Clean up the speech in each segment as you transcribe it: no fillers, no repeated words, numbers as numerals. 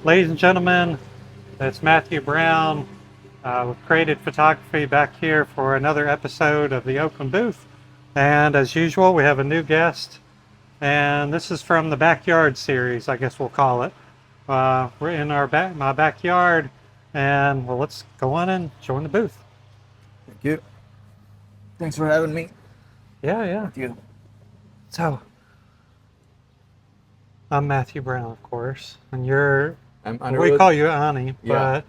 Ladies and gentlemen, it's Matthew Brown with Created Photography back here for another episode of the Oakland Booth. And as usual, we have a new guest. And this is from the Backyard series, I guess we'll call it. We're in my backyard. And well, let's go on and join the booth. Thank you. Thanks for having me. Yeah. Thank you. So, I'm Matthew Brown, of course. And you're, I'm we Anirudh. call you Ani, Yeah.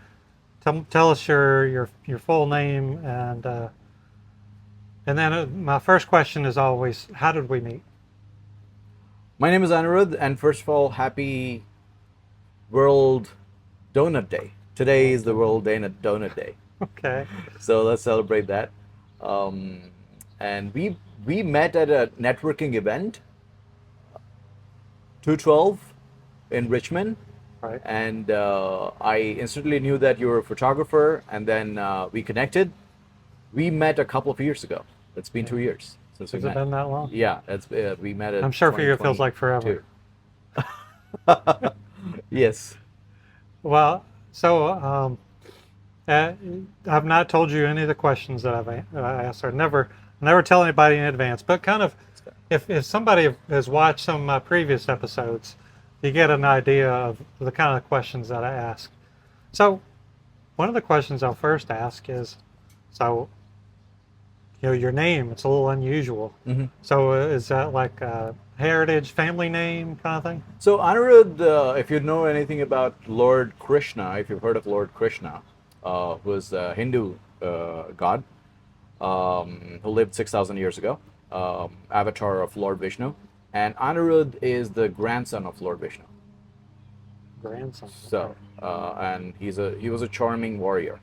but tell us your full name and then my first question is always, how did we meet? My name is Anirudh, and first of all, happy World Donut Day. Today is the World Donut Day, Okay. so let's celebrate that. And we met at a networking event, 212 in Richmond, Right. and I instantly knew that you were a photographer, and then we connected. We met a couple of years ago. It's been 2 years since we Has it met. been that long? Yeah, it's we met. I'm sure for you it feels like forever. 2022. Yes. Well, so I've not told you any of the questions that I asked. I never tell anybody in advance. But kind of, if somebody has watched some of my previous episodes, you get an idea of the kind of questions that I ask. So, one of the questions I'll first ask is, so, your name, it's a little unusual. Mhm. So, is that like a heritage family name kind of thing? So Anirudh, if you know anything about Lord Krishna, if you've heard of Lord Krishna, who is a Hindu god who lived 6,000 years ago, avatar of Lord Vishnu, and Anirudh is the grandson of Lord Vishnu. Grandson. So, and he was a charming warrior.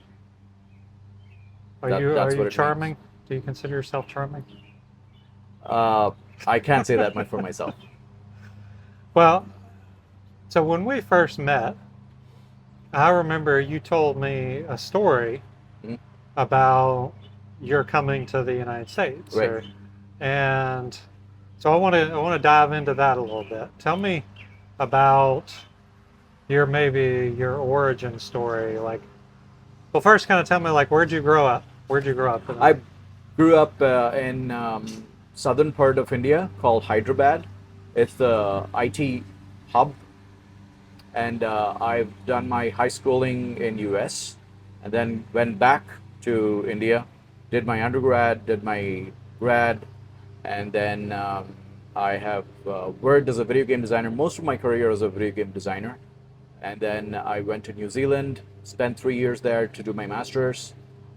Are That's you what it means. charming? Do you consider yourself charming? I can't say that much for myself. Well, so when we first met, I remember you told me a story Mhm. about your coming to the United States. Right. And so I want to dive into that a little bit. Tell me about maybe your origin story. Like, well, first kind of tell me, like, where'd you grow up? Where'd you grow up? I grew up in southern part of India called Hyderabad. It's the IT hub, and I've done my high schooling in US, and then went back to India, did my undergrad, did my grad, and then I have worked as a video game designer. Most of my career as a video game designer, and then I went to New Zealand, spent 3 years there to do my master's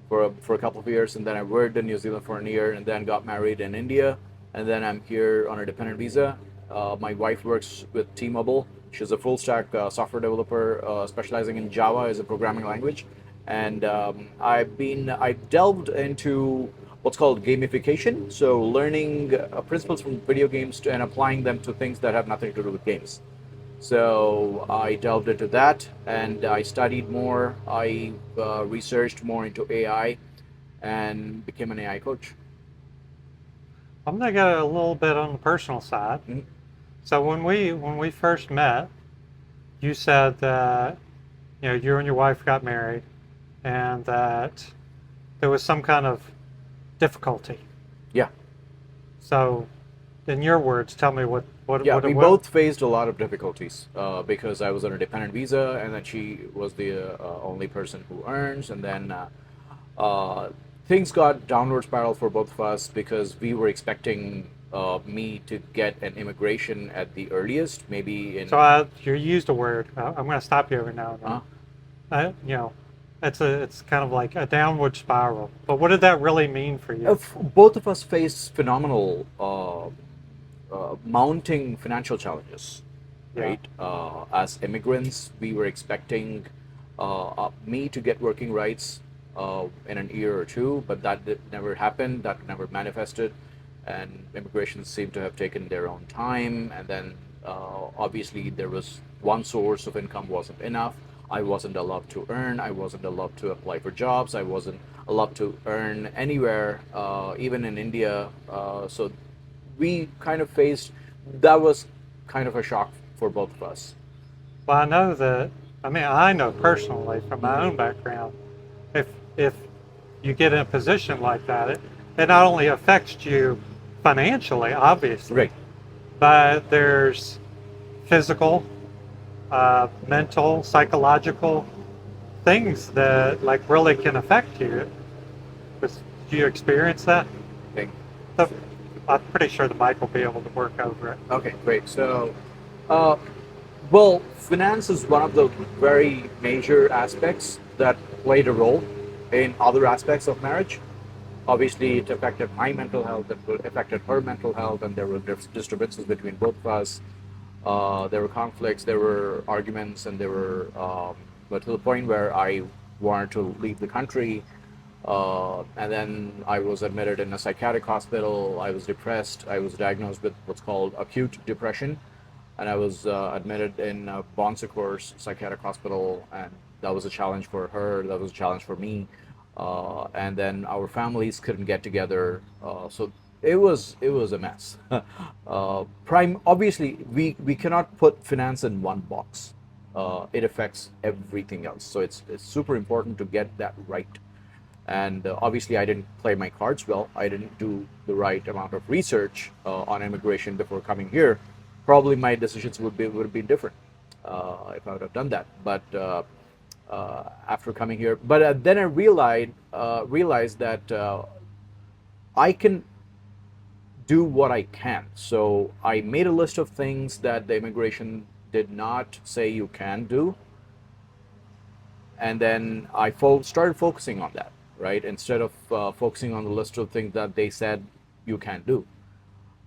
for a couple of years, and then I worked in New Zealand for a year, and then got married in India, and then I'm here on a dependent visa. My wife works with T-Mobile. She's a full stack software developer specializing in Java as a programming language, and I delved into what's called gamification, so learning principles from video games and applying them to things that have nothing to do with games. So I delved into that, and I studied more. I researched more into AI and became an AI coach. I'm gonna get a little bit on the personal side. Mhm. So when we first met, you said that you and your wife got married, and that there was some kind of difficulty. Yeah. So, in your words, tell me what Yeah, what we it both faced a lot of difficulties because I was on a dependent visa, and then she was the only person who earns, and then things got downward spiral for both of us because we were expecting me to get an immigration at the earliest, maybe in. So you used a word. I'm going to stop you every now and then. Uh, It's kind of like a downward spiral. But what did that really mean for you? both of us faced phenomenal mounting financial challenges, Yeah. right? As immigrants, we were expecting me to get working rights in an year or two, but never happened. That never manifested, and immigration seemed to have taken their own time. And then obviously there was one source of income wasn't enough. I wasn't allowed to earn. I wasn't allowed to apply for jobs. I wasn't allowed to earn anywhere, even in India. So we kind of faced, that was kind of a shock for both of us. Well, I know that I mean, I know personally from my own background, if you get in a position like that, it not only affects you financially, obviously, Right. but there's physical, mental, psychological things that like really can affect you. Do you experience that? Okay. So I'm pretty sure the mic will be able to work over it. Okay, great. So, uh, well, finance is one of the very major aspects that played a role in other aspects of marriage. Obviously, it affected my mental health, it affected her mental health, and there were disturbances between both of us. There were conflicts, there were arguments, and there were, but to the point where I wanted to leave the country. And then I was admitted in a psychiatric hospital. I was depressed. I was diagnosed with what's called acute depression, and I was admitted in Bon Secours Psychiatric Hospital, and that was a challenge for her. That was a challenge for me. And then our families couldn't get together, so it was a mess. Prime obviously we cannot put finance in one box. It affects everything else, so it's super important to get that right. And obviously, I didn't play my cards well. I didn't do the right amount of research on immigration before coming here. Probably my decisions would have been different if I would have done that. But after coming here, but then I realized that I can do what I can. So I made a list of things that the immigration did not say you can do, and then I started focusing on that. Right, instead of focusing on the list of things that they said you can't do,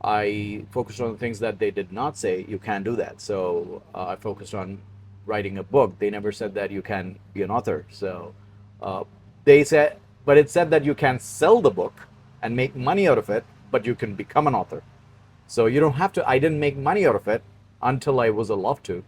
I focused on the things that they did not say you can't do that. So I focused on writing a book. They never said that you can be an author. So they said, but it said that you can sell the book and make money out of it, but you can become an author. So you don't have to. I didn't make money out of it until I was allowed to.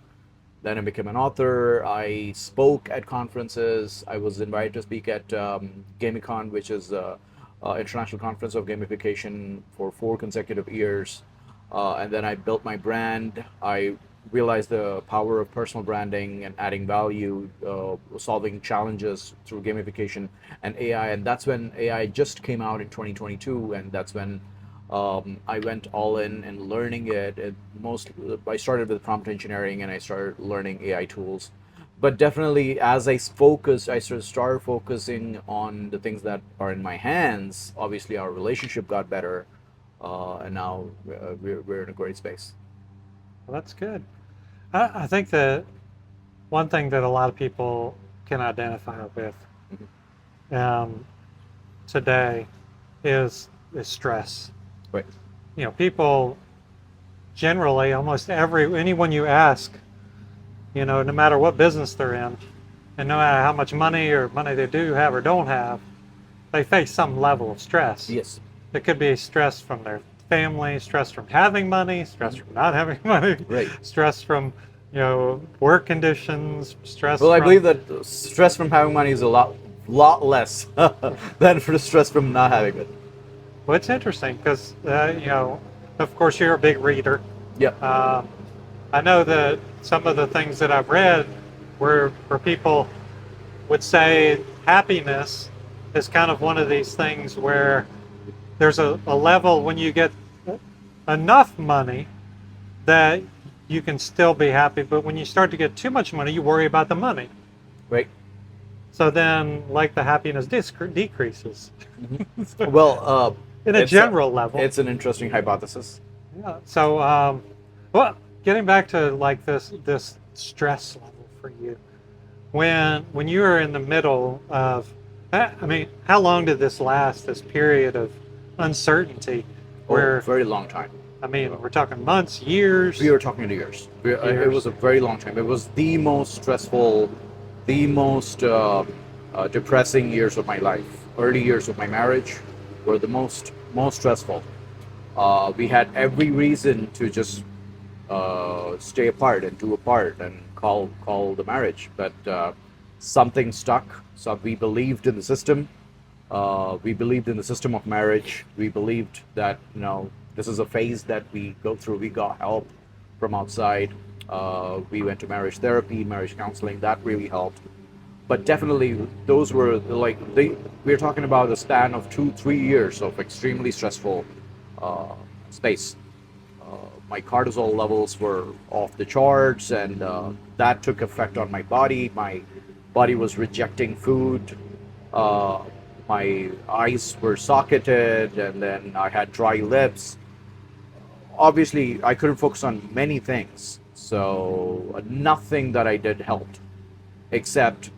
Then I became an author. I spoke at conferences. I was invited to speak at GamiCon, which is the international conference of gamification, for 4 consecutive years. And then I built my brand. I realized the power of personal branding and adding value, solving challenges through gamification and AI. And that's when AI just came out in 2022, and that's when I went all in and learning it. I started with prompt engineering, and I started learning AI tools. But definitely, as I started focusing on the things that are in my hands. Obviously, our relationship got better, and now we're in a great space. Well, that's good. I think that one thing that a lot of people can identify with today is stress. Right. You know, people generally, almost anyone you ask, you know, no matter what business they're in, and no matter how much money they do have or don't have, they face some level of stress. Yes. It could be stress from their family, stress from having money, stress from not having money, Right. stress from, you know, work conditions, stress. Well, I from, believe that stress from having money is a lot less than for the stress from not having it. Well, it's interesting because, you know, of course, you're a big reader. Yeah. I know that some of the things that I've read where people would say happiness is kind of one of these things where there's a level when you get enough money that you can still be happy, but when you start to get too much money, you worry about the money. Right. So then, like, the happiness decreases. Well, in a general level. It's an interesting hypothesis. Yeah. So, well, getting back to like this stress level for you, when you were in the middle of, I mean, how long did this last? This period of uncertainty, where Very long time. I mean, we're talking months, years. We were talking years. It Years. was a very long time. It was the most stressful, the most depressing years of my life. Early years of my marriage were the most stressful. We had every reason to just stay apart and do apart and call the marriage, but something stuck. So we believed in the system. We believed in the system of marriage. We believed that, you know, this is a phase that we go through. We got help from outside. We went to marriage therapy, marriage counseling. That really helped. But definitely, those were we're talking about a span of 2-3 years of extremely stressful space. My cortisol levels were off the charts, and that took effect on my body. My body was rejecting food. Uh, my eyes were socketed, and then I had dry lips. Obviously, I couldn't focus on many things, so nothing that I did helped except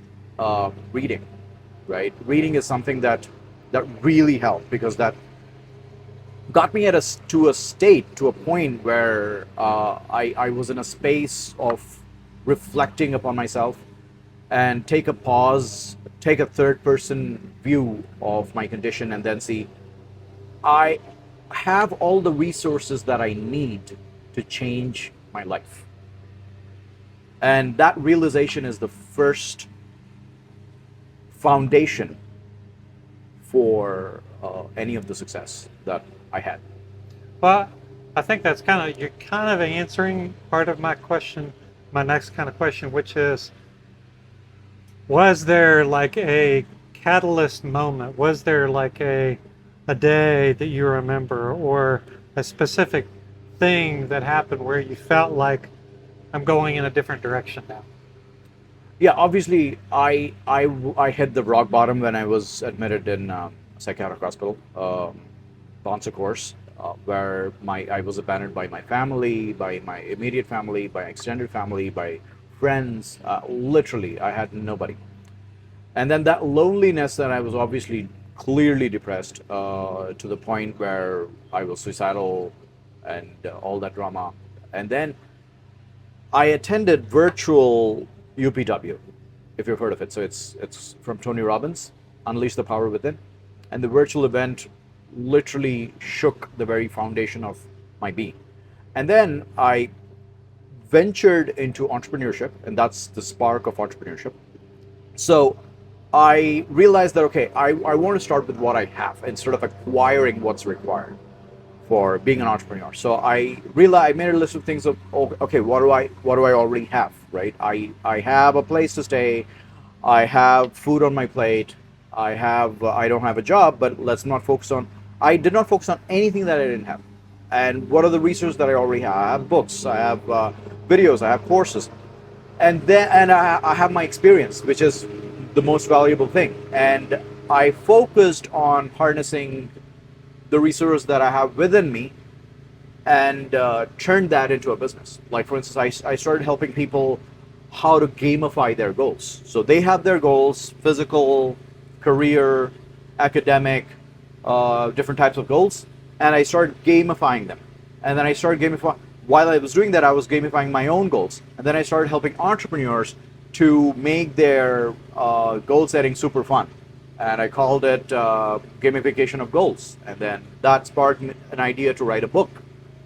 reading. Right, reading is something that really helped, because that got me to a state, to a point where I was in a space of reflecting upon myself, and take a pause, take a third person view of my condition, and then see I have all the resources that I need to change my life. And that realization is the first foundation for any of the success that I had. Well, I think that's you're kind of answering part of my question, my next kind of question, which is, was there like a catalyst moment? Was there like a day that you remember, or a specific thing that happened where you felt like, I'm going in a different direction now? Yeah, obviously, I hit the rock bottom when I was admitted in a psychiatric hospital, Bonsa course, where I was abandoned by my family, by my immediate family, by extended family, by friends. Literally, I had nobody. And then that loneliness, that I was obviously clearly depressed, to the point where I was suicidal, and all that drama. And then I attended virtual UPW, if you've heard of it. So it's from Tony Robbins, Unleash the Power Within. And the virtual event literally shook the very foundation of my being. And then I ventured into entrepreneurship, and that's the spark of entrepreneurship. So I realized that, okay, I want to start with what I have instead of acquiring what's required for being an entrepreneur. So I realized, I made a list of things of, okay, what do I already have, right? I have a place to stay, I have food on my plate, I don't have a job, but I did not focus on anything that I didn't have. And what are the resources that I already have? I have books, I have videos, I have courses, and I have my experience, which is the most valuable thing. And I focused on harnessing the resources that I have within me, and turned that into a business. Like, for instance, I started helping people how to gamify their goals. So they have their goals: physical, career, academic, different types of goals, and I started gamifying them. And then I started gamifying. While I was doing that, I was gamifying my own goals, and then I started helping entrepreneurs to make their goal setting super fun. And I called it gamification of goals. And then that sparked an idea to write a book.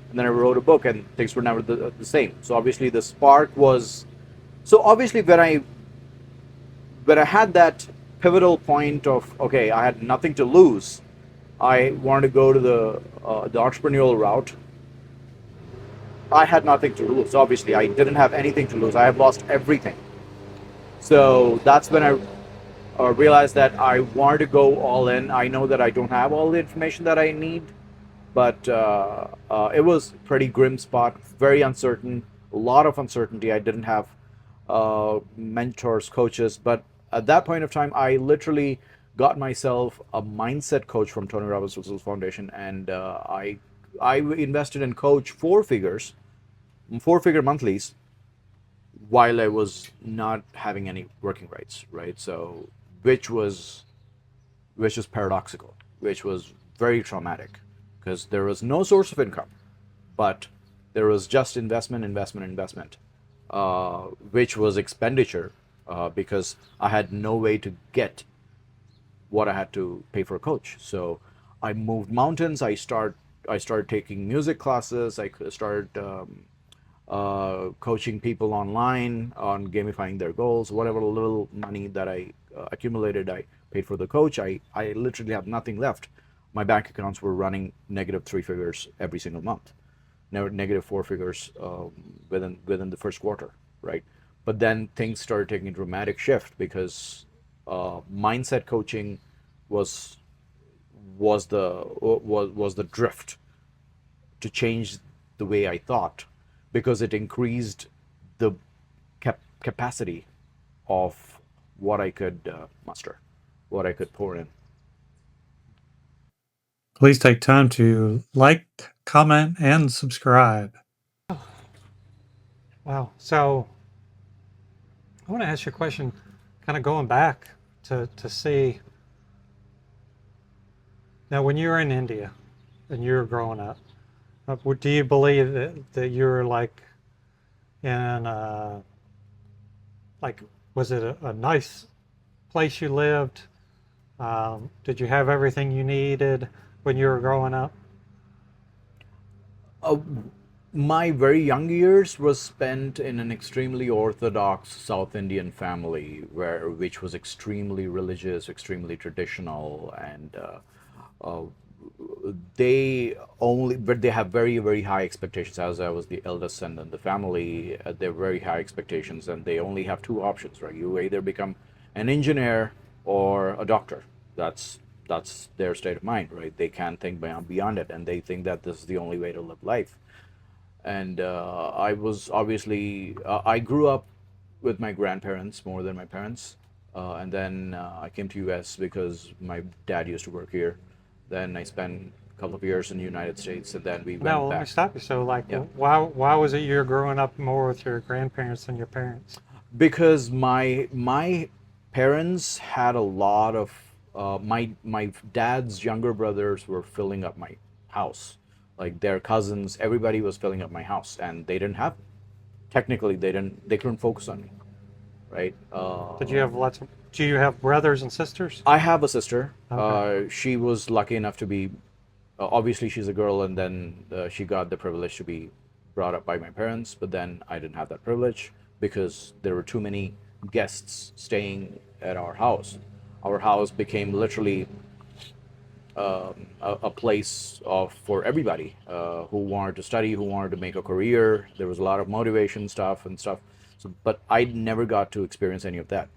And then I wrote a book, and things were never the same. So obviously the spark was, so obviously when I had that pivotal point of, okay, I had nothing to lose, I wanted to go to the entrepreneurial route. I had nothing to lose. Obviously, I didn't have anything to lose. I have lost everything. So that's when I realized that I wanted to go all in. I know that I don't have all the information that I need, but it was a pretty grim spot, very uncertain, a lot of uncertainty. I didn't have mentors, coaches, but at that point of time, I literally got myself a mindset coach from Tony Robbins Foundation, and I invested in coach four-figure monthlies, while I was not having any working rights, right? So, which was paradoxical, which was very traumatic, because there was no source of income, but there was just investment, which was expenditure, because I had no way to get what I had to pay for a coach. So I moved mountains. I started taking music classes. I started coaching people online on gamifying their goals. Whatever little money that I accumulated, I paid for the coach. I literally have nothing left. My bank accounts were running negative three figures every single month. negative four figures within the first quarter, right? But then things started taking a dramatic shift because mindset coaching was was the drift to change the way I thought, because it increased the capacity of what I could muster, what I could pour in. Please take time to like, comment, and subscribe. Wow. So I want to ask you a question, kind of going back to see. Now, when you were in India and you were growing up, do you believe that you were like in like, was it a nice place you lived? Did you have everything you needed when you were growing up? Uh, my very young years was spent in an extremely orthodox South Indian family, which was extremely religious, extremely traditional, and uh, but they have very, very high expectations. As I was the eldest son in the family, they're very high expectations, and they only have two options, right? You either become an engineer or a doctor. That's their state of mind, right? They can't think beyond it, and they think that this is the only way to live life. And I was obviously I grew up with my grandparents more than my parents, and then I came to U.S. because my dad used to work here. Then I spent a couple of years in the United States, and then we Now, went let me back. stop you. So, like, Yeah, why was it you're growing up more with your grandparents than your parents? because my parents had a lot of my dad's younger brothers were filling up my house, like their cousins, everybody was filling up my house, and they didn't have, technically they couldn't focus on me, right? Did you have lots of? Do you have brothers and sisters? I have a sister. Okay. She was lucky enough to be, obviously she's a girl, and then she got the privilege to be brought up by my parents. But then I didn't have that privilege because there were too many guests staying at our house. Our house became literally a place of for everybody who wanted to study, who wanted to make a career. There was a lot of motivation stuff and stuff. So, but I never got to experience any of that,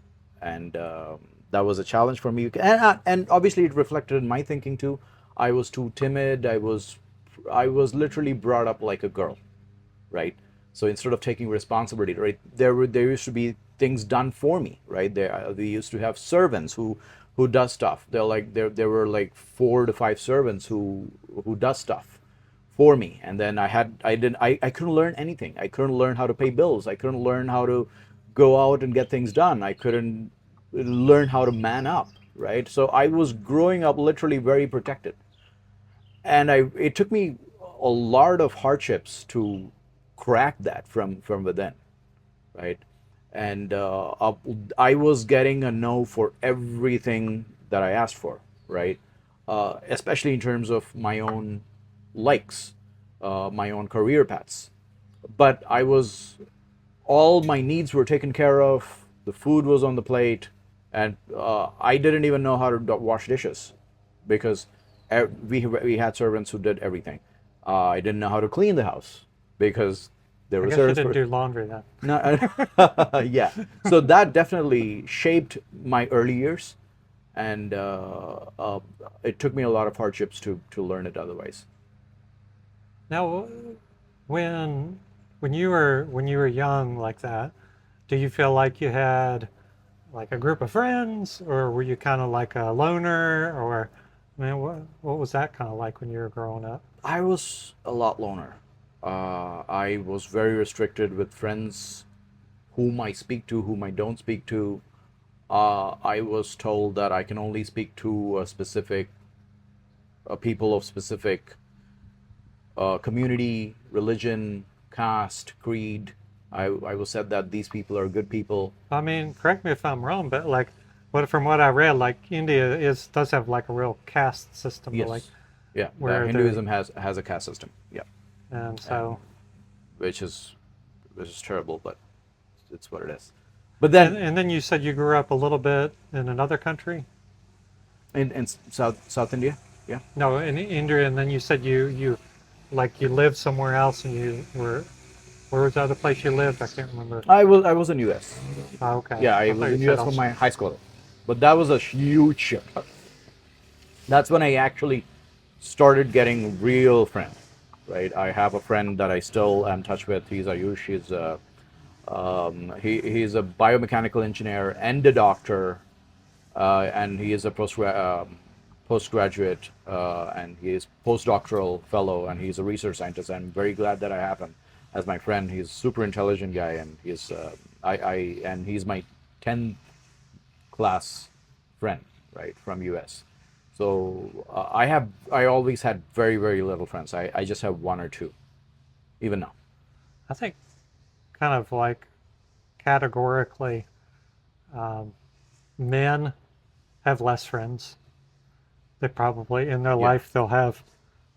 and that was a challenge for me. And obviously, it reflected in my thinking too. I was too timid. I was literally brought up like a girl, right? So instead of taking responsibility, right, there used to be things done for me, right? They used to have servants who does stuff. There were like 4 to 5 servants who does stuff for me, and then I couldn't learn anything. I couldn't learn how to pay bills. I couldn't learn how to go out and get things done. I couldn't learn how to man up, right? So I was growing up literally very protected, and it took me a lot of hardships to crack that from within, right? And I was getting a no for everything that I asked for, right? Especially in terms of my own likes, my own career paths. But all my needs were taken care of. The food was on the plate, and I didn't even know how to wash dishes because we had servants who did everything. I didn't know how to clean the house because there I were guess you servants. didn't do laundry then. No, yeah. So that definitely shaped my early years, and it took me a lot of hardships to learn it otherwise. Now, when when you were young like that, do you feel like you had like a group of friends, or were you kind of like a loner, or I mean, what was that kind of like when you were growing up? I was a lot loner. I was very restricted with friends whom I speak to, whom I don't speak to. I was told that I can only speak to a specific people of specific community, religion, caste, creed. I was said that these people are good people. I mean, correct me if I'm wrong, but like, from what I read, like India does have like a real caste system, like Yes, yeah. where Hinduism has a caste system. Yeah, and and so which is terrible, but it's what it is. But then and then you said you grew up a little bit in another country. in South India, yeah. No, in India, and then you said you like you lived somewhere else and you were, where was the other place you lived? I can't remember. I was in US. Oh, okay. Yeah, I I thought was you in said US for my high school, but that was a huge shift. That's when I actually started getting real friends. Right, I have a friend that I still am in touch with. He's Ayush. He's a biomechanical engineer and a doctor, and he is a postgraduate, and he is postdoctoral fellow, and he's a research scientist. I'm very glad that I have him as my friend. He's a super intelligent guy, and he's my 10th class friend, right, from US. So I always had very, very little friends. I just have one or two, even now. I think kind of like categorically, um, men have less friends. They probably in their Yeah. life they'll have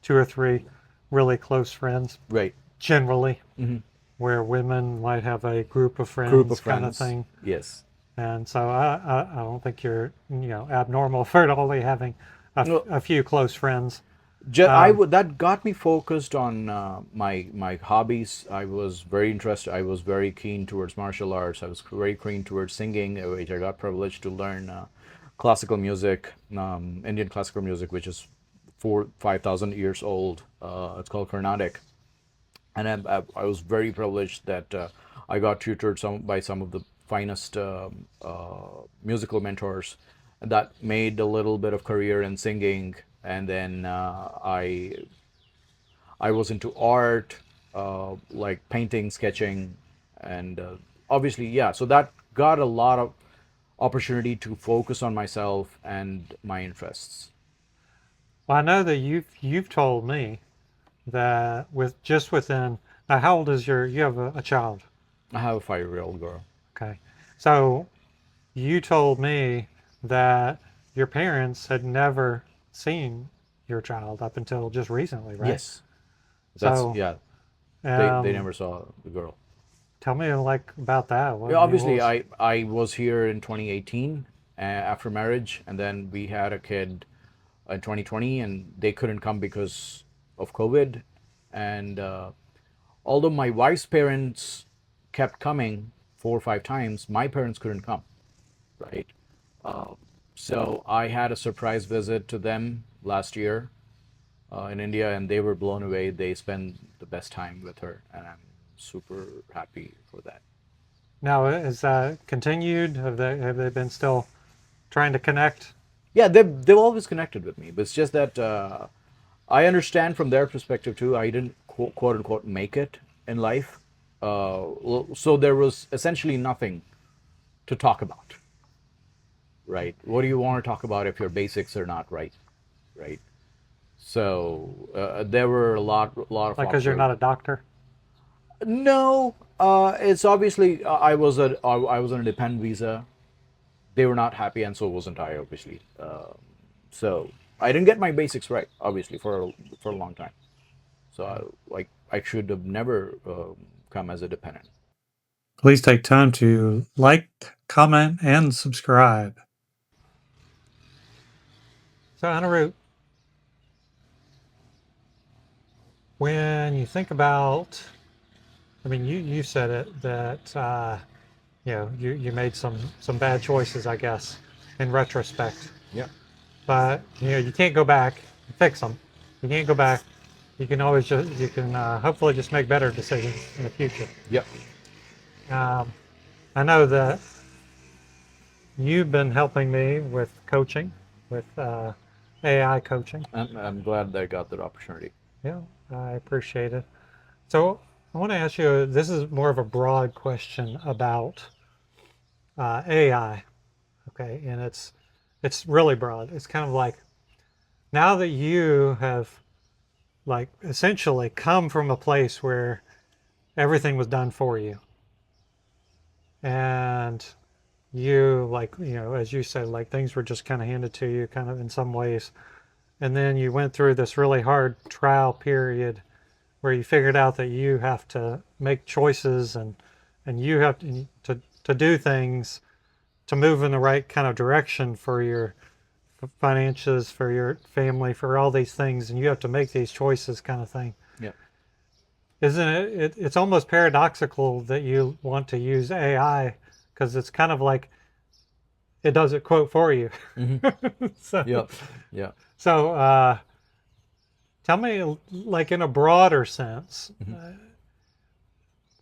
two or three really close friends Right. generally, Mm-hmm. where women might have a group of Group of friends kind of friends. thing. Yes. And so I don't think you're abnormal for only having No, a few close friends. that got me focused on my hobbies. I was very interested. I was very keen towards martial arts. I was very keen towards singing, which I got privileged to learn classical music, Indian classical music, which is 5,000 years old. It's called Carnatic, and I was very privileged that I got tutored by some of the finest musical mentors that made a little bit of career in singing, and then I was into art, like painting, sketching, and obviously, yeah. So that got a lot of opportunity to focus on myself and my interests. Well, I know that you've told me that within now, how old is you have a child? I have a 5-year-old girl. Okay, so you told me that your parents had never seen your child up until just recently, right? Yes, that's So, yeah. They um, never saw the girl. tell me like about that. Yeah, What obviously, was, I was here in 2018 after marriage, and then we had a kid in 2020, and they couldn't come because of COVID. And although my wife's parents kept coming 4 or 5 times, my parents couldn't come, right? Uh, so I had a surprise visit to them last year in India, and they were blown away. They spent the best time with her, and I'm super happy for that. now is that continued? Have they been still trying to connect? Yeah, they've always connected with me, but it's just that I understand from their perspective too. I didn't quote unquote make it in life, so there was essentially nothing to talk about, right? What do you want to talk about if your basics are not right, right? So there were a lot of Like, because you're not a awkward. doctor. No, it's obviously I was on a dependent visa. They were not happy, and so wasn't I, obviously. So I didn't get my basics right, obviously, for a long time. So I should have never come as a dependent. Please take time to like, comment, and subscribe. So, Anirudh, when you think about, I mean, you said it that you made some bad choices, I guess, in retrospect. Yeah. But you can't go back and fix them. You can't go back. You can always hopefully just make better decisions in the future. Yep. Um, I know that you've been helping me with coaching, with AI coaching. I'm glad that I got that opportunity. Yeah, I appreciate it. So I want to ask you, this is more of a broad question about AI. Okay, and it's really broad. It's kind of like now that you have like essentially come from a place where everything was done for you, and you like as you said, like things were just kind of handed to you, kind of in some ways, and then you went through this really hard trial period where you figured out that you have to make choices and you have to do things to move in the right kind of direction for your finances, for your family, for all these things, and you have to make these choices kind of thing. Yeah. isn't it, it's almost paradoxical that you want to use AI because it's kind of like it does it quote for you. Hmm. so Yeah, yeah. so tell me, like in a broader sense, Hmm.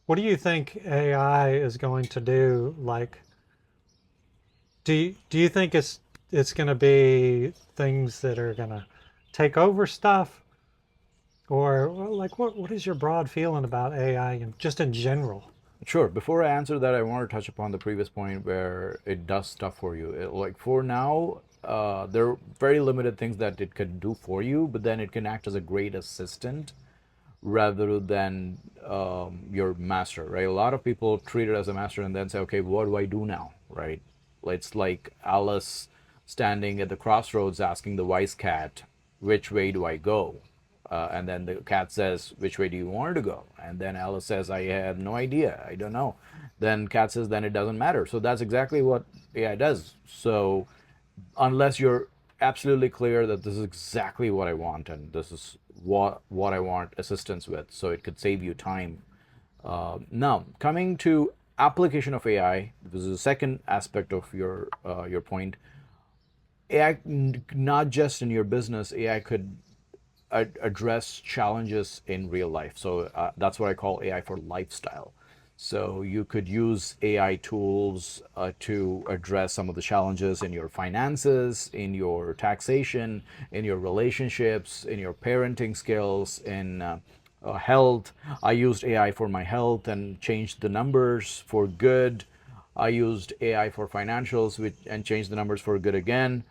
what do you think AI is going to do? Like, do you think it's going to be things that are going to take over stuff, or well, like what is your broad feeling about AI and just in general? Sure. Before I answer that, I want to touch upon the previous point where it does stuff for you. Like for now, there are very limited things that it can do for you, but then it can act as a great assistant rather than your master, right? A lot of people treat it as a master and then say, okay, what do I do now, right? It's like Alice standing at the crossroads asking the wise cat, which way do I go? And then the cat says, which way do you want to go? And then Alice says, I have no idea. I don't know. Then cat says, then it doesn't matter. So that's exactly what AI does. So unless you're absolutely clear that this is exactly what I want and this is what I want assistance with, so it could save you time. Now, coming to application of AI, this is the second aspect of your point. AI, not just in your business, AI could address challenges in real life. So that's what I call AI for lifestyle. So you could use AI tools to address some of the challenges in your finances, in your taxation, in your relationships, in your parenting skills, in health. I used AI for my health and changed the numbers for good. I used AI for financials and changed the numbers for good again.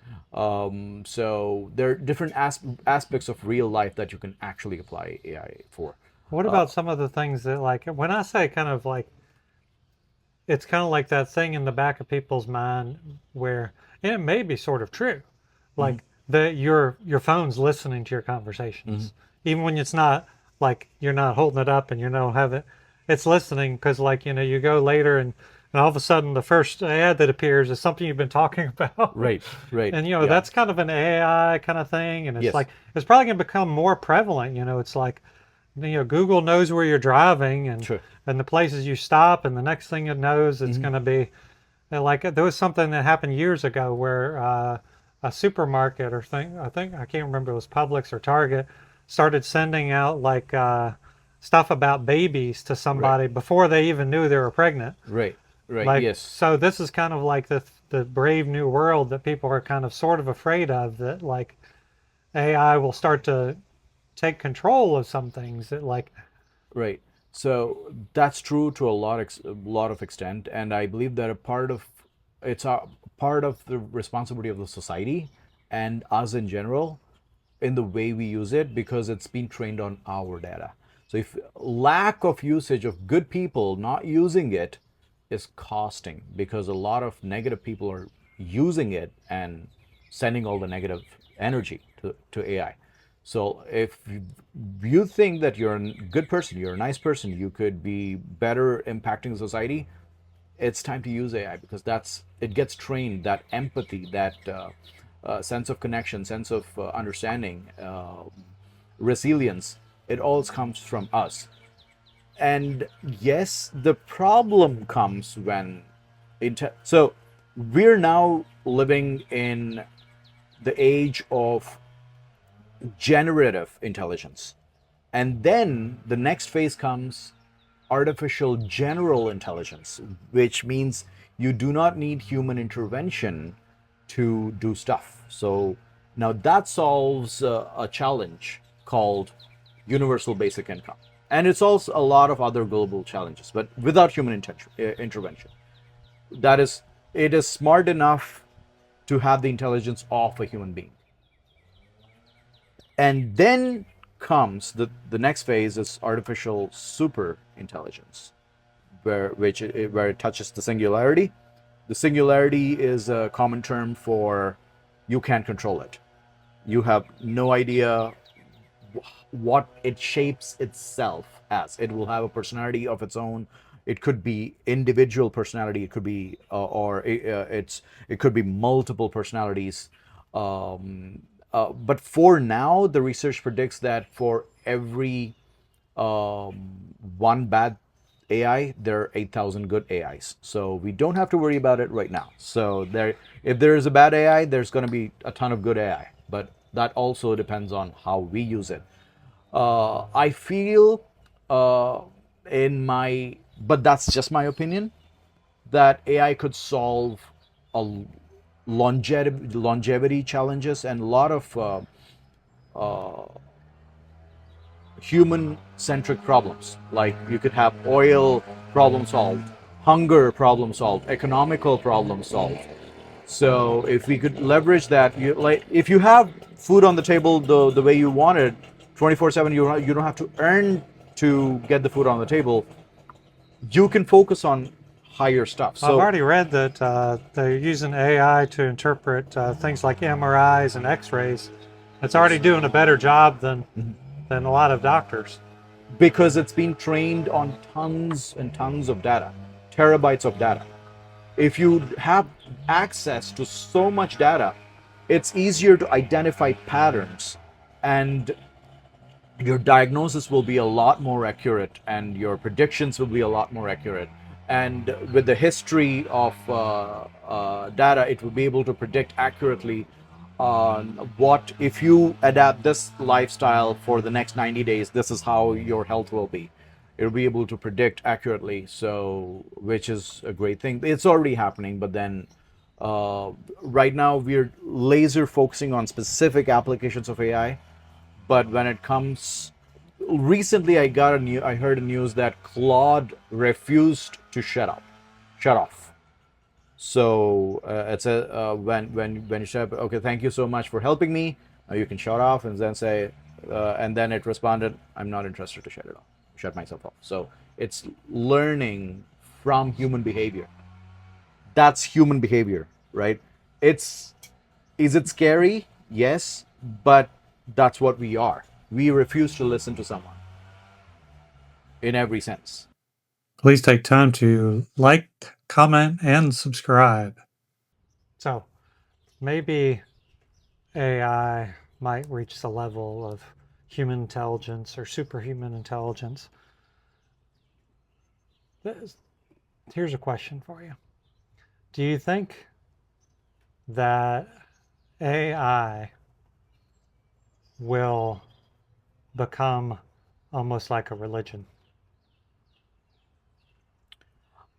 So there are different aspects of real life that you can actually apply AI for. What about some of the things that, like, when I say kind of like, it's kind of like that thing in the back of people's mind where, and it may be sort of true, Mhm. like that your phone's listening to your conversations, even when it's not like you're not holding it up and you don't have it, it's listening because like you go later and all of a sudden the first ad that appears is something you've been talking about, Right, right, and yeah, that's kind of an AI kind of thing, and it's yes, like it's probably going to become more prevalent. It's like Google knows where you're driving sure. and the places you stop, and the next thing it knows, it's Hmm. going to be like there was something that happened years ago where a supermarket or thing, I think I can't remember, it was Publix or Target, started sending out like stuff about babies to Right, somebody before they even knew they were pregnant. right, right, Like, yes, so this is kind of like the brave new world that people are kind of sort of afraid of, that like AI will start to take control of some things that like. right. So that's true to a lot of extent, and I believe that it's a part of the responsibility of the society and us in general in the way we use it because it's been trained on our data. So if lack of usage of good people not using it is costing because a lot of negative people are using it and sending all the negative energy to AI. So if you think that you're a good person, you're a nice person, you could be better impacting society, it's time to use AI because it gets trained, that empathy, that sense of connection, sense of understanding, resilience. It all comes from us. And yes, the problem comes when so we're now living in the age of generative intelligence. And then the next phase comes artificial general intelligence, which means you do not need human intervention to do stuff. So now that solves a challenge called universal basic income. And it solves a lot of other global challenges, but without human intervention. That is, it is smart enough to have the intelligence of a human being. And then comes the next phase is artificial super intelligence, where it touches the singularity. The singularity is a common term for you can't control it. You have no idea what it shapes itself as. It will have a personality of its own. It could be individual personality. It could be it could be multiple personalities. But for now, the research predicts that for every one bad AI, there are 8,000 good AIs. So we don't have to worry about it right now. So if there is a bad AI, there's going to be a ton of good AI. But that also depends on how we use it. I feel but that's just my opinion, that AI could solve a longevity challenges and a lot of human-centric problems. Like you could have oil problem solved, hunger problem solved, economical problem solved. So if we could leverage that, if you have food on the table the way you want it, 24/7, you don't have to earn to get the food on the table. You can focus on higher stuff. I've So already read that they're using AI to interpret things like MRIs and X-rays. It's already doing a better job than a lot of doctors. because it's been trained on tons and tons of data, terabytes of data. If you have access to so much data, it's easier to identify patterns, and your diagnosis will be a lot more accurate and your predictions will be a lot more accurate. And with the history of data, it will be able to predict accurately on what, if you adapt this lifestyle for the next 90 days, this is how your health will be. It'll be able to predict accurately, so which is a great thing. It's already happening, but then right now we're laser focusing on specific applications of AI. But when it comes, recently I heard a news that Claude refused to shut off. So it's a when you shut up, okay, thank you so much for helping me. Now you can shut off, and then say, and then it responded, I'm not interested to shut myself off. So it's learning from human behavior. That's human behavior, right? Is it scary? Yes, but that's what we are. We refuse to listen to someone in every sense. Please take time to like, comment, and subscribe. So maybe AI might reach the level of human intelligence or superhuman intelligence. Here's a question for you. Do you think that AI will become almost like a religion?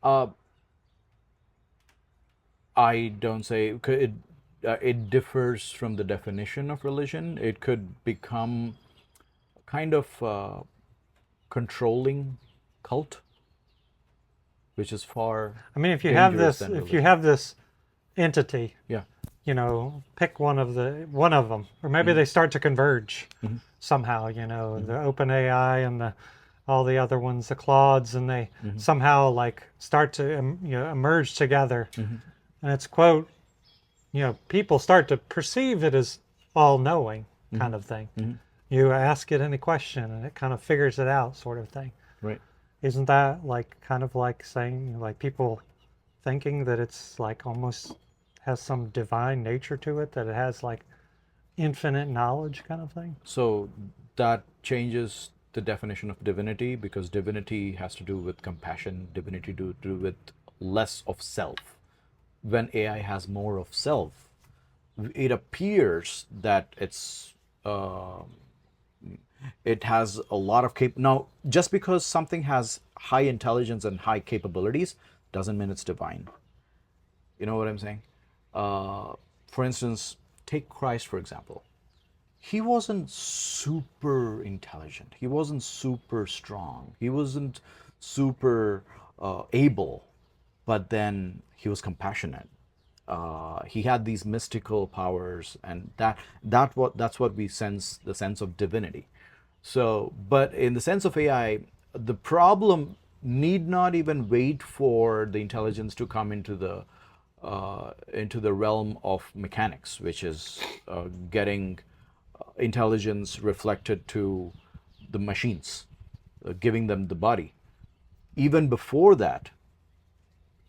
I don't say it differs from the definition of religion. It could become kind of controlling cult, which is far. I mean, if you religion. have this entity, Yeah. Pick one of them, or maybe they start to converge somehow. The OpenAI and all the other ones, the Claudes, and they somehow like start to emerge together. And it's quote, people start to perceive it as all-knowing kind of thing. You ask it any question and it kind of figures it out, sort of thing. Right. Isn't that kind of like saying, like, people thinking that it's like almost has some divine nature to it, that it has like infinite knowledge kind of thing? So that changes the definition of divinity, because divinity has to do with compassion, divinity to do with less of self. When AI has more of self, it appears that it has a lot of now, just because something has high intelligence and high capabilities doesn't mean it's divine. You know what I'm saying? For instance, take Christ, for example. He wasn't super intelligent. He wasn't super strong. He wasn't super able, but then he was compassionate. He had these mystical powers, and that's what we sense, the sense of divinity. So, but in the sense of AI, the problem need not even wait for the intelligence to come into the realm of mechanics, which is getting intelligence reflected to the machines, giving them the body. Even before that,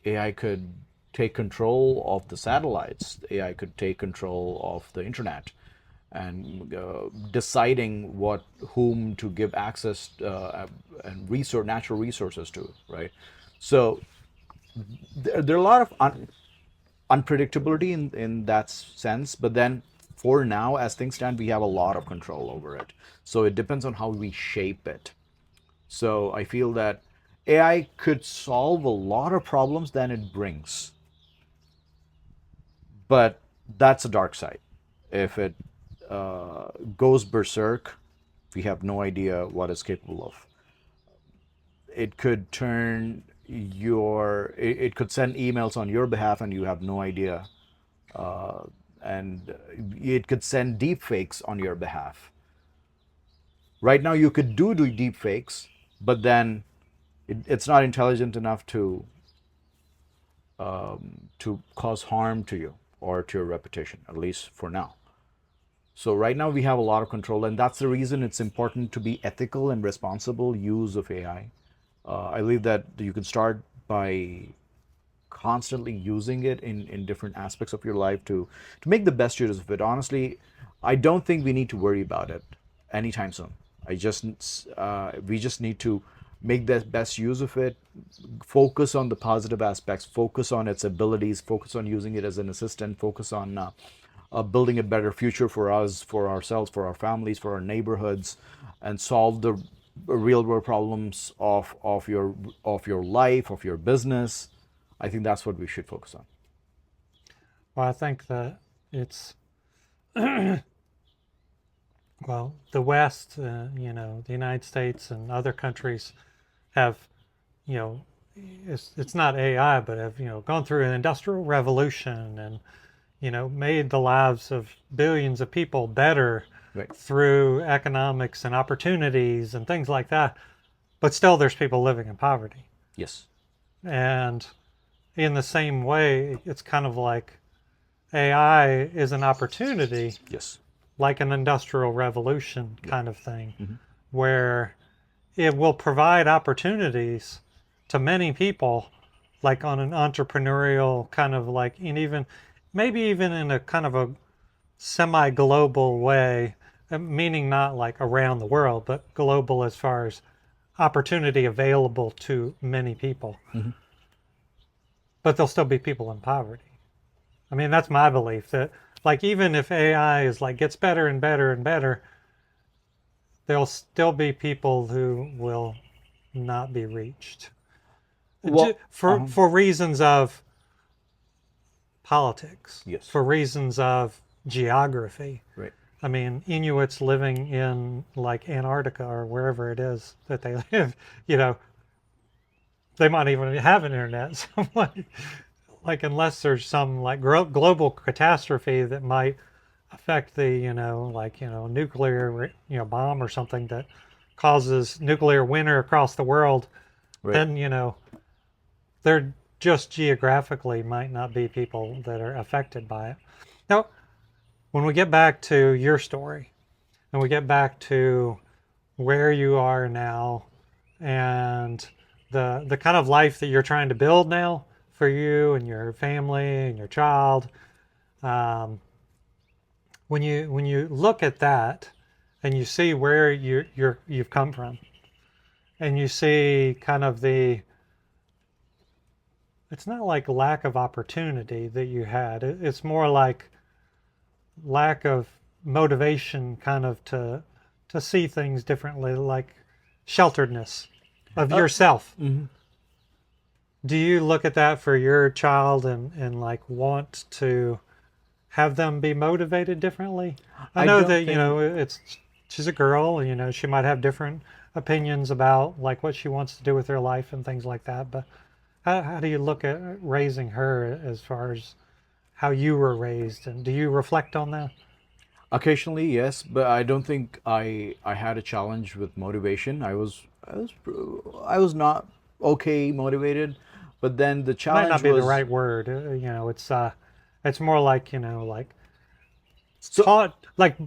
AI could take control of the satellites. AI could take control of the internet. and deciding whom to give access and natural resources to, right? So there are a lot of unpredictability in that sense, but then for now, as things stand, we have a lot of control over it. So it depends on how we shape it. So I feel that AI could solve a lot of problems that it brings, but that's a dark side. If it goes berserk, we have no idea what it's capable of. It could turn it could send emails on your behalf and you have no idea. And it could send deep fakes on your behalf. Right now, you could do deep fakes, but then it's not intelligent enough to cause harm to you or to your reputation, at least for now. So right now we have a lot of control, and that's the reason it's important to be ethical and responsible use of AI. I believe that you can start by constantly using it in different aspects of your life to make the best use of it. Honestly, I don't think we need to worry about it anytime soon. We just need to make the best use of it, focus on the positive aspects, focus on its abilities, focus on using it as an assistant, focus on building a better future for us, for ourselves, for our families, for our neighborhoods, and solve the real world problems of your life, of your business. I think that's what we should focus on. Well, I think that it's well, the West, the United States and other countries have, you know, it's not AI, but have gone through an industrial revolution and made the lives of billions of people better Right. through economics and opportunities and things like that. But still, there's people living in poverty. Yes. And in the same way, it's kind of like AI is an opportunity, Yes. like an industrial revolution kind of thing, where it will provide opportunities to many people, like on an entrepreneurial kind of like, and even maybe even in a kind of a semi-global way, meaning not like around the world, but global as far as opportunity available to many people. But there'll still be people in poverty. I mean, that's my belief that like even if AI is like gets better and better and better, there'll still be people who will not be reached. Well, For reasons of politics, Yes. for reasons of geography. Right. I mean, Inuits living in like Antarctica or wherever it is that they live, they might even have an internet. So like unless there's some like global catastrophe that might affect the, nuclear, bomb or something that causes nuclear winter across the world, Right. then, they're just geographically might not be people that are affected by it. Now, when we get back to your story and we get back to where you are now and the kind of life that you're trying to build now for you and your family and your child, when you look at that and you see where you've come from and you see kind of it's not like lack of opportunity that you had. It's more like lack of motivation kind of to see things differently, like shelteredness of yourself. Do you look at that for your child and like want to have them be motivated differently? I know that, she's a girl, she might have different opinions about like what she wants to do with her life and things like that, but how do you look at raising her as far as how you were raised, and do you reflect on that? Occasionally, yes, but I don't think I had a challenge with motivation. I was not okay motivated, but then the Might challenge not be was the right word. It's more like like so taught, like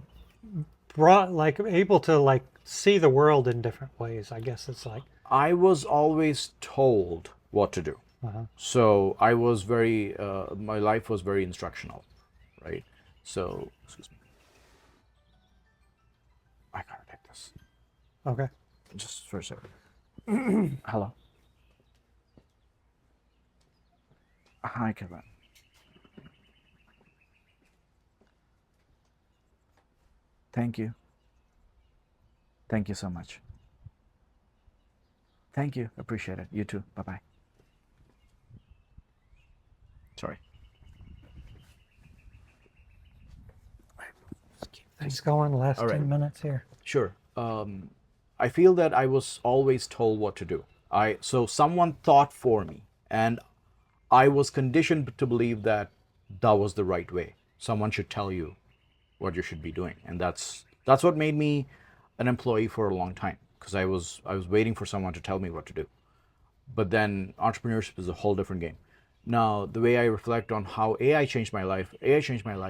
brought, like able to like see the world in different ways. I guess it's like I was always told what to do. So I was my life was very instructional, right? So, excuse me. I gotta take this. Okay. Just for a second. Hello. Hi, Kevin. Thank you. Thank you so much. Thank you. Appreciate it. You too. Bye bye. Sorry. Things going. Last All right. 10 minutes here. Sure. I feel that I was always told what to do. So someone thought for me, and I was conditioned to believe that that was the right way. Someone should tell you what you should be doing, and that's what made me an employee for a long time, because I was waiting for someone to tell me what to do. But then entrepreneurship is a whole different game. Now, the way I reflect on how AI changed my life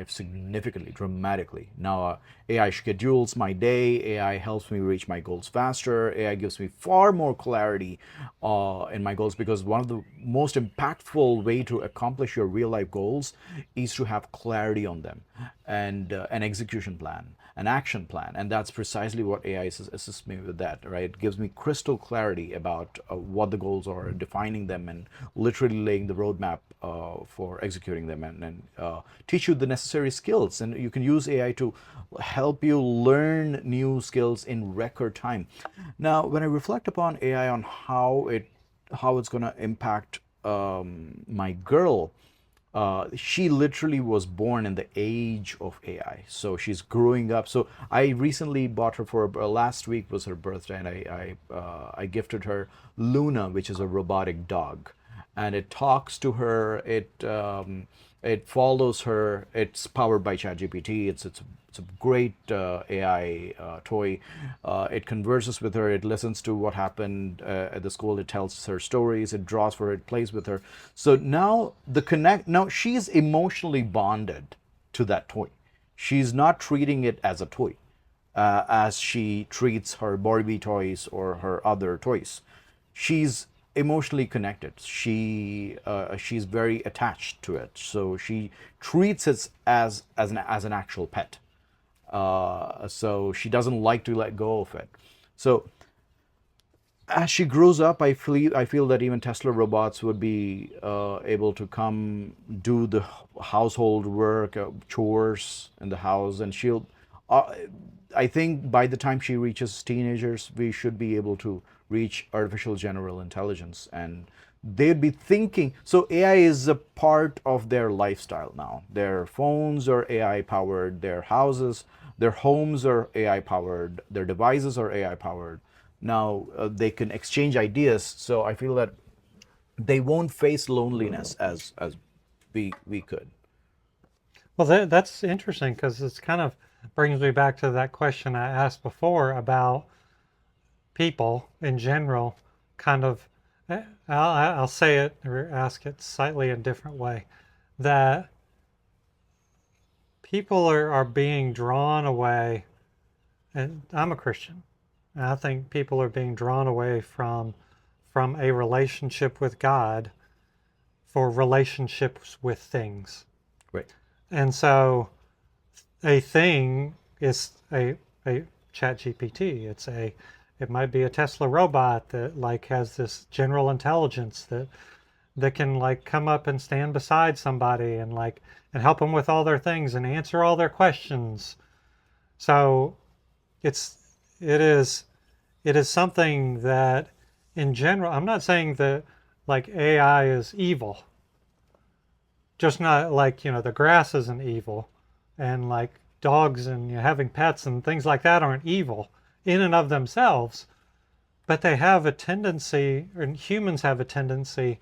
significantly, dramatically. Now, AI schedules my day, AI helps me reach my goals faster, AI gives me far more clarity in my goals, because one of the most impactful way to accomplish your real life goals is to have clarity on them, and an execution plan, an action plan. And that's precisely what AI assists me with that, right? It gives me crystal clarity about what the goals are, defining them, and literally laying the roadmap for executing them, and teach you the necessary skills. And you can use AI to help you learn new skills in record time. Now, when I reflect upon AI, on how it's going to impact my girl, she literally was born in the age of AI. So she's growing up. So I recently bought her for last week was her birthday, and I gifted her Luna, which is a robotic dog, and it talks to her. It follows her. It's powered by ChatGPT. It's a great AI toy. It converses with her. It listens to what happened at the school. It tells her stories. It draws for her. It plays with her. So now now she's emotionally bonded to that toy. She's not treating it as a toy, as she treats her Barbie toys or her other toys. She's emotionally connected. She's very attached to it. So she treats it as an actual pet. So she doesn't like to let go of it. So as she grows up, I feel that even Tesla robots would be able to come do the household work, chores in the house, and she'll. I think by the time she reaches teenagers, we should be able to reach artificial general intelligence, and they'd be thinking. So AI is a part of their lifestyle now. Their phones are AI powered. Their houses, their homes are AI powered. Their devices are AI powered. Now they can exchange ideas. So I feel that they won't face loneliness as we could. Well, that's interesting, because it's kind of brings me back to that question I asked before about people in general. Kind of, I'll say it or ask it slightly a different way. That people are being drawn away, and I'm a Christian, and I think people are being drawn away from a relationship with God for relationships with things. Right. And so a thing is a chat GPT. It might be a Tesla robot that like has this general intelligence that can like come up and stand beside somebody and like and help them with all their things and answer all their questions. So it is something that in general, I'm not saying that like AI is evil. Just not like, the grass isn't evil, and like dogs and having pets and things like that aren't evil in and of themselves, but they have a tendency, and humans have a tendency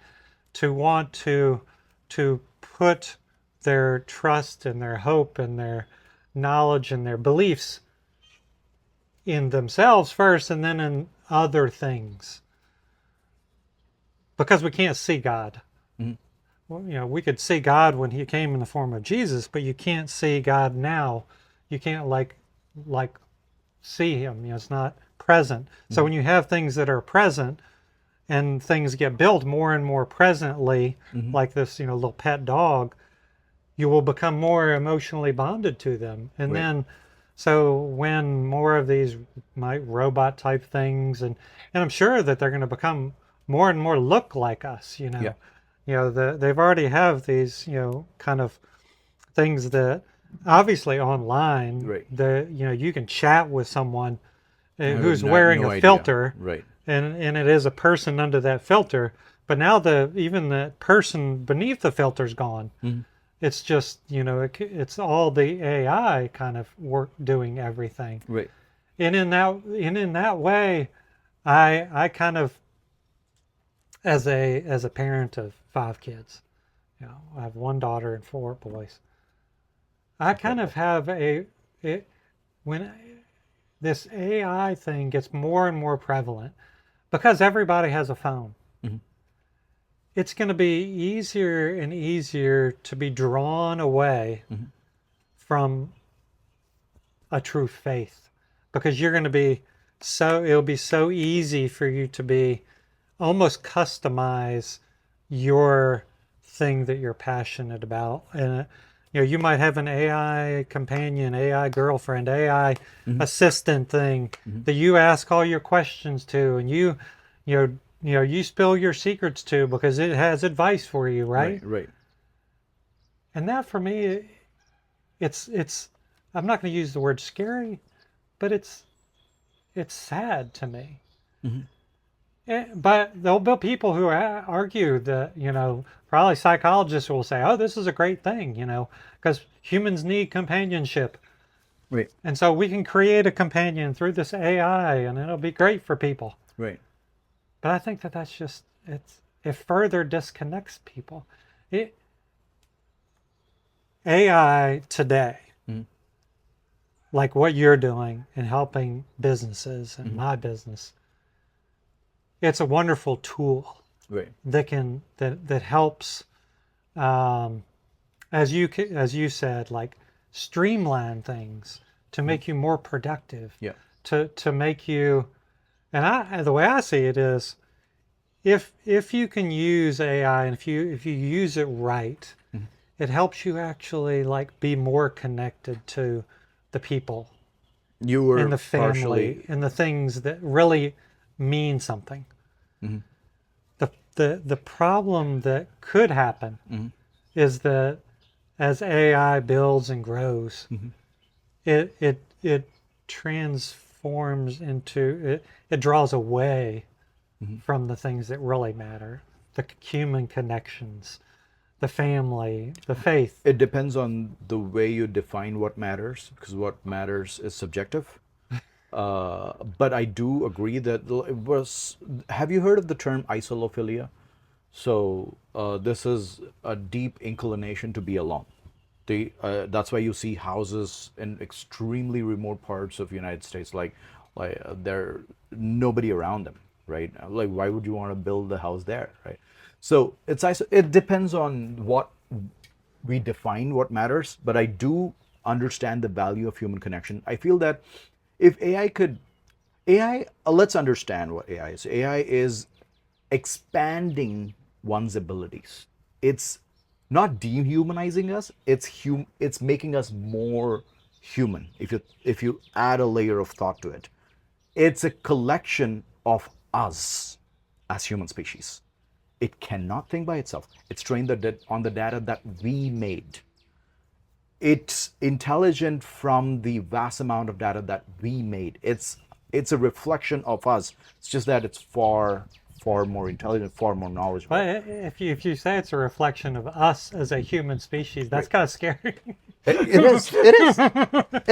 to want to put their trust and their hope and their knowledge and their beliefs in themselves first and then in other things, because we can't see God. Mm-hmm. Well, we could see God when he came in the form of Jesus, but you can't see God now. You can't like see him. It's not present. Mm-hmm. So when you have things that are present and things get built more and more presently, mm-hmm. like this, little pet dog, you will become more emotionally bonded to them. And right. then So when more of these robot type things, and I'm sure that they're going to become more and more look like us, Yeah. they've already have these, kind of things that obviously online, Right. you can chat with someone I have who's wearing no a idea. filter, Right. and it is a person under that filter. But now even the person beneath the filter's gone. Mhm. It's just, it's all the AI kind of work doing everything. Right. And in that way, I kind of, as a parent of 5 kids, I have one daughter and 4 boys. I kind of have when this AI thing gets more and more prevalent, because everybody has a phone, Mhm. it's going to be easier and easier to be drawn away Mhm. from a true faith, because it'll be so easy for you to be almost customize your thing that you're passionate about. And you might have an AI companion, AI girlfriend, AI Mhm. assistant thing Mhm. that you ask all your questions to, and you spill your secrets to because it has advice for you, Right. right? Right. And that, for me, it's I'm not going to use the word scary, but it's sad to me. Mhm. But there'll be people who argue that, probably psychologists will say, oh, this is a great thing, because humans need companionship. Right. And so we can create a companion through this AI and it'll be great for people. Right. But I think that it further disconnects people. It, AI today, Mhm. like what you're doing in helping businesses and Mhm. my business, it's a wonderful tool Right. that helps, um, as you said, like streamline things to Mhm. make you more productive, Yeah. to make you. And the way I see it is, if you can use AI, and if you use it right, Mhm. it helps you actually like be more connected to the people You and were the family partially. and the things that really mean something. Mhm. The problem that could happen Mhm. is that as AI builds and grows, Mhm. it transforms it draws away Mhm. from the things that really matter, the human connections, the family, the faith. It depends on the way you define what matters, because what matters is subjective. But I do agree that it was. Have you heard of the term isolophilia? So this is a deep inclination to be alone. That's why you see houses in extremely remote parts of the United States, there nobody around them, right? Like, why would you want to build a house there, right? So it depends on what we define what matters, but I do understand the value of human connection. I feel that if AI, let's understand what AI is. AI is expanding one's abilities. It's not dehumanizing us. It's making us more human. If you add a layer of thought to it, it's a collection of us as human species. It cannot think by itself. It's trained on the data that we made. It's intelligent from the vast amount of data that we made. It's a reflection of us. It's just that it's far more intelligent, far more knowledgeable. But if you say it's a reflection of us as a human species, that's Right. kind of scary. It is. It is.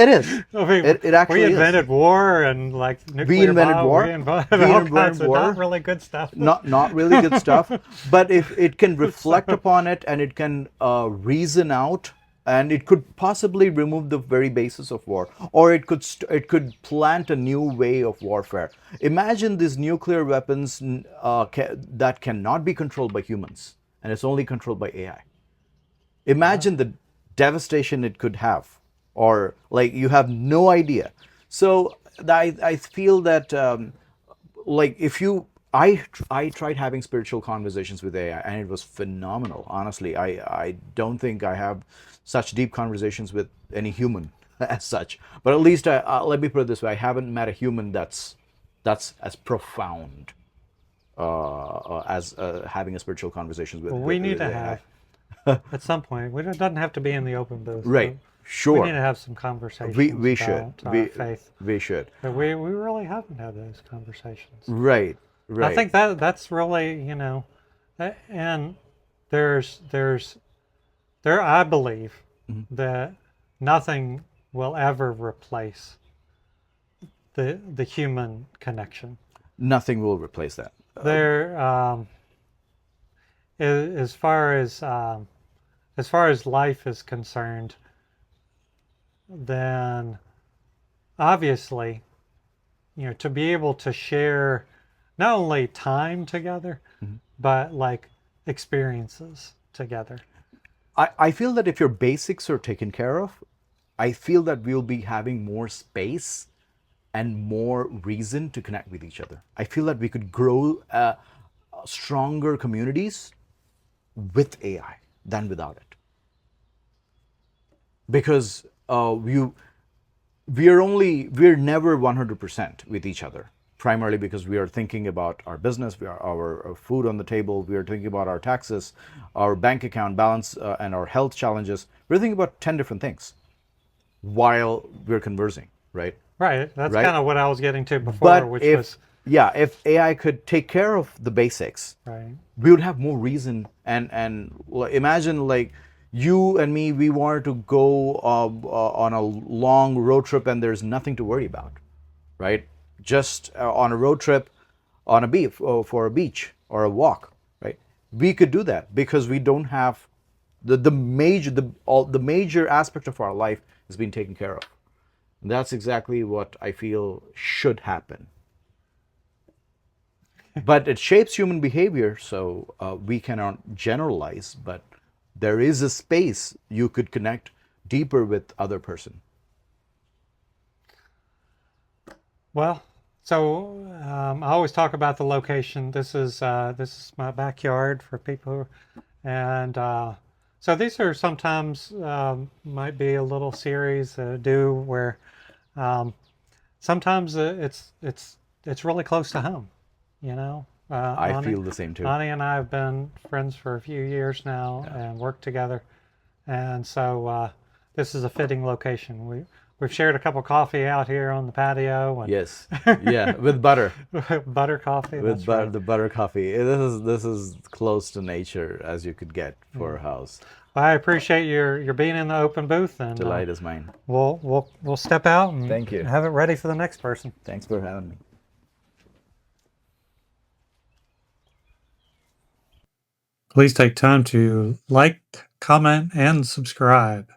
It is. I mean, It we actually is. invented war and like We nuclear invented bomb. We war. invented We all kinds invented of not war. really good stuff. Not really good stuff. But if it can reflect So, upon it and it can reason out, and it could possibly remove the very basis of war, or it could plant a new way of warfare. Imagine these nuclear weapons that cannot be controlled by humans, and it's only controlled by AI. yeah. Imagine the devastation it could have, or like you have no idea. So I feel that like if you I tried having spiritual conversations with AI and it was phenomenal. Honestly, I don't think I have such deep conversations with any human. as such. But at least let me put it this way: I haven't met a human that's as profound as having a spiritual conversations with. Well, we need with to AI. have at some point. It doesn't have to be in the open booth. Right. But Sure. we need to have some conversations We should. about faith. We should. But we really haven't had those conversations. Right. Right. I think that's really, and there's there I believe that nothing will ever replace the human connection. Nothing will replace that. There, as far as life is concerned, then obviously, to be able to share not only time together, but like experiences together. I feel that if your basics are taken care of, I feel that we'll be having more space and more reason to connect with each other. I feel that we could grow stronger communities with AI than without it. Because we're never 100% with each other, primarily because we are thinking about our business, our food on the table, we are thinking about our taxes, our bank account balance, and our health challenges. We're thinking about 10 different things while we're conversing, right? Right. That's Right. kind of what I was getting to before, But which if was if AI could take care of the basics, right. we would have more reason. And imagine like you and me, we wanted to go on a long road trip, and there's nothing to worry about, right? Just on a road trip, on a beach, for a beach or a walk, right? We could do that because we don't have the major aspect of our life is being taken care of. And that's exactly what I feel should happen. But it shapes human behavior, so we cannot generalize. But there is a space you could connect deeper with other person. Well, so I always talk about the location. This is my backyard for people, and so these are sometimes might be a little series that I do where sometimes it's really close to home, I feel the same too. Ani and I have been friends for a few years now and worked together, and so this is a fitting location. We've shared a cup of coffee out here on the patio. And Yes, yeah, with butter. butter coffee. With That's right. the butter coffee. This is close to nature as you could get for a house. I appreciate your being in the open booth, and Delight is mine. we'll step out and Thank you. have it ready for the next person. Thanks for having me. Please take time to like, comment, and subscribe.